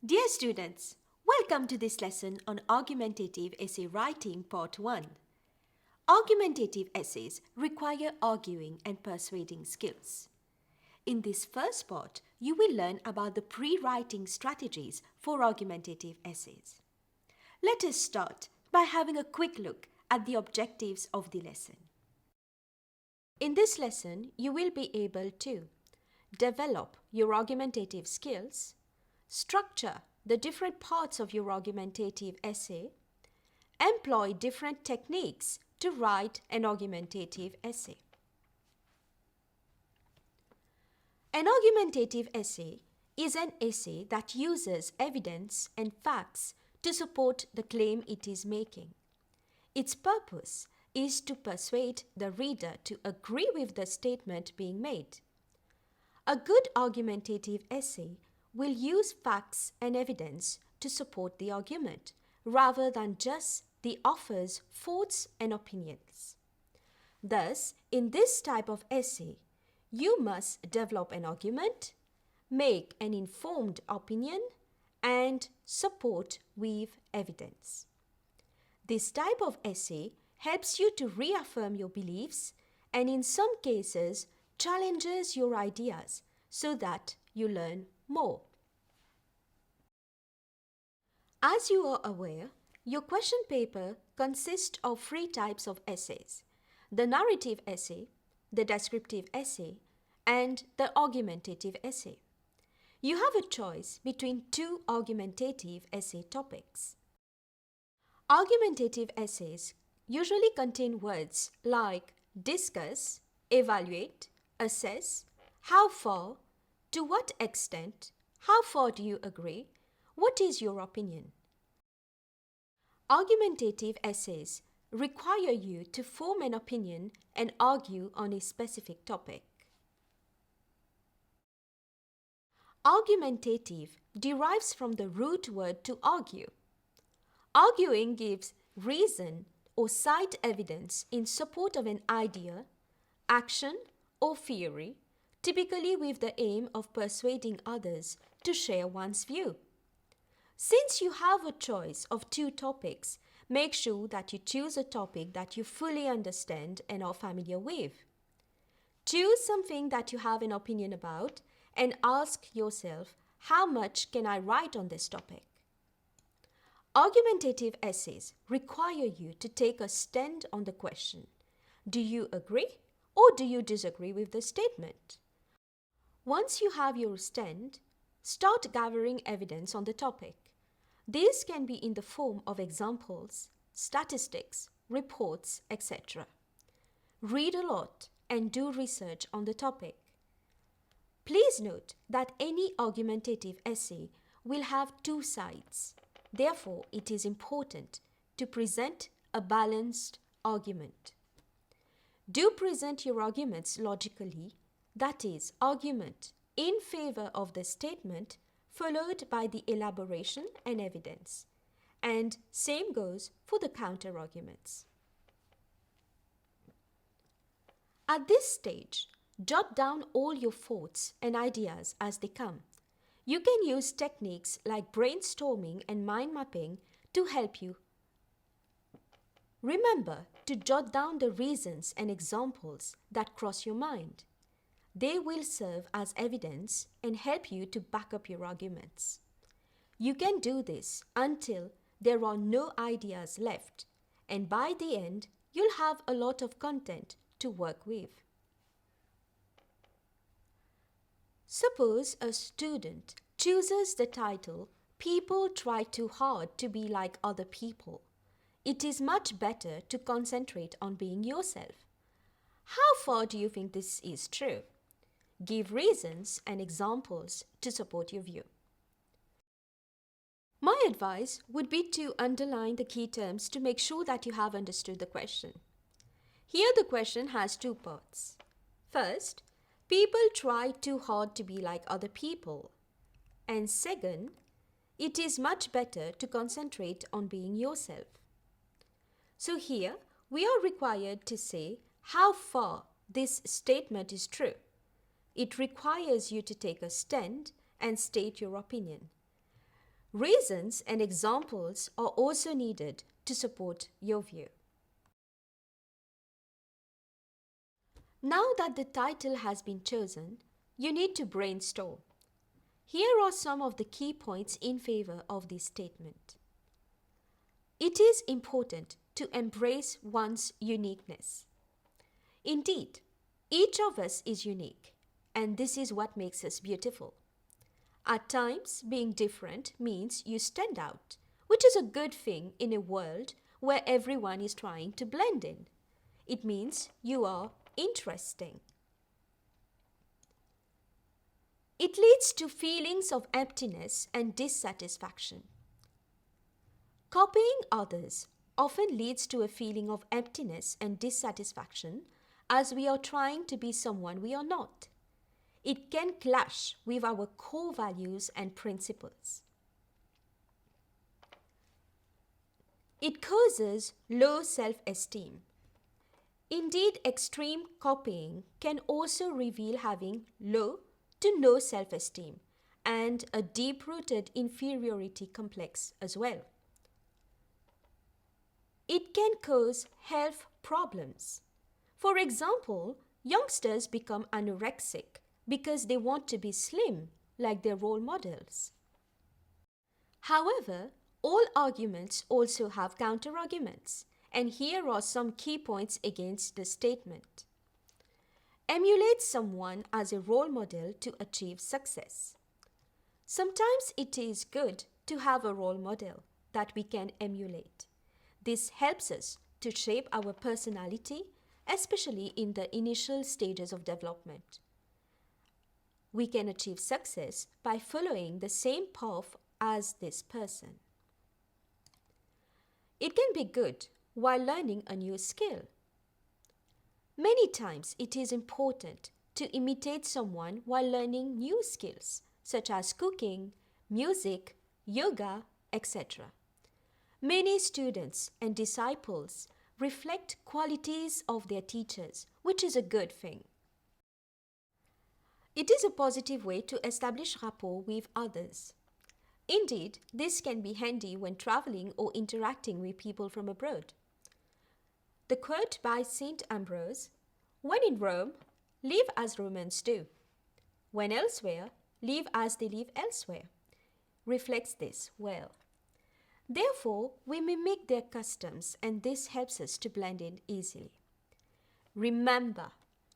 Dear students, welcome to this lesson on Argumentative Essay Writing Part 1. Argumentative essays require arguing and persuading skills. In this first part, you will learn about the pre-writing strategies for argumentative essays. Let us start by having a quick look at the objectives of the lesson. In this lesson, you will be able to develop your argumentative skills, structure the different parts of your argumentative essay, employ different techniques to write an argumentative essay. An argumentative essay is an essay that uses evidence and facts to support the claim it is making. Its purpose is to persuade the reader to agree with the statement being made. A good argumentative essay will use facts and evidence to support the argument, rather than just the author's thoughts and opinions. Thus, in this type of essay, you must develop an argument, make an informed opinion, and support with evidence. This type of essay helps you to reaffirm your beliefs and in some cases challenges your ideas so that you learn more. As you are aware, your question paper consists of 3 types of essays: the narrative essay, the descriptive essay, and the argumentative essay. You have a choice between 2 argumentative essay topics. Argumentative essays usually contain words like discuss, evaluate, assess, how far, to what extent, how far do you agree, what is your opinion? Argumentative essays require you to form an opinion and argue on a specific topic. Argumentative derives from the root word to argue. Arguing gives reason or cite evidence in support of an idea, action, or theory, typically with the aim of persuading others to share one's view. Since you have a choice of 2 topics, make sure that you choose a topic that you fully understand and are familiar with. Choose something that you have an opinion about and ask yourself, how much can I write on this topic? Argumentative essays require you to take a stand on the question. Do you agree or do you disagree with the statement? Once you have your stand, start gathering evidence on the topic. These can be in the form of examples, statistics, reports, etc. Read a lot and do research on the topic. Please note that any argumentative essay will have 2 sides. Therefore, it is important to present a balanced argument. Do present your arguments logically, that is, argument in favor of the statement followed by the elaboration and evidence. And same goes for the counter-arguments. At this stage, jot down all your thoughts and ideas as they come. You can use techniques like brainstorming and mind mapping to help you. Remember to jot down the reasons and examples that cross your mind. They will serve as evidence and help you to back up your arguments. You can do this until there are no ideas left, and by the end, you'll have a lot of content to work with. Suppose a student chooses the title, "People try too hard to be like other people. It is much better to concentrate on being yourself." How far do you think this is true? Give reasons and examples to support your view. My advice would be to underline the key terms to make sure that you have understood the question. Here the question has 2 parts. First, people try too hard to be like other people. And second, it is much better to concentrate on being yourself. So here, we are required to say how far this statement is true. It requires you to take a stand and state your opinion. Reasons and examples are also needed to support your view. Now that the title has been chosen, you need to brainstorm. Here are some of the key points in favor of this statement. It is important to embrace one's uniqueness. Indeed, each of us is unique, and this is what makes us beautiful. At times, being different means you stand out, which is a good thing in a world where everyone is trying to blend in. It means you are interesting. It leads to feelings of emptiness and dissatisfaction. Copying others often leads to a feeling of emptiness and dissatisfaction as we are trying to be someone we are not. It can clash with our core values and principles. It causes low self-esteem. Indeed, extreme copying can also reveal having low to no self-esteem and a deep-rooted inferiority complex as well. It can cause health problems. For example, youngsters become anorexic because they want to be slim like their role models. However, all arguments also have counter-arguments, and here are some key points against the statement. Emulate someone as a role model to achieve success. Sometimes it is good to have a role model that we can emulate. This helps us to shape our personality, especially in the initial stages of development. We can achieve success by following the same path as this person. It can be good while learning a new skill. Many times it is important to imitate someone while learning new skills such as cooking, music, yoga, etc. Many students and disciples reflect qualities of their teachers, which is a good thing. It is a positive way to establish rapport with others. Indeed, this can be handy when traveling or interacting with people from abroad. The quote by St. Ambrose, "When in Rome, live as Romans do. When elsewhere, live as they live elsewhere," reflects this well. Therefore, we mimic their customs, and this helps us to blend in easily. Remember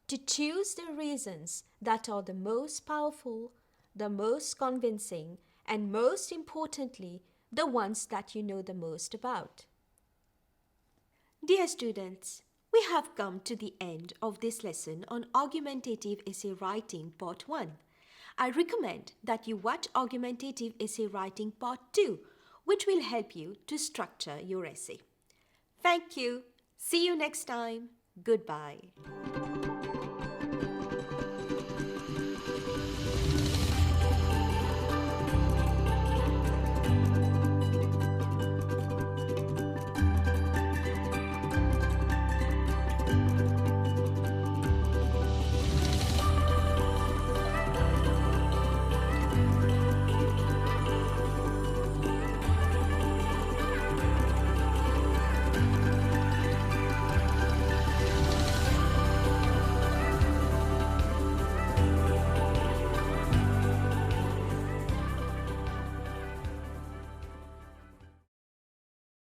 to choose the reasons that are the most powerful, the most convincing, and most importantly, the ones that you know the most about. Dear students, we have come to the end of this lesson on Argumentative Essay Writing Part 1. I recommend that you watch Argumentative Essay Writing Part 2, which will help you to structure your essay. Thank you. See you next time. Goodbye.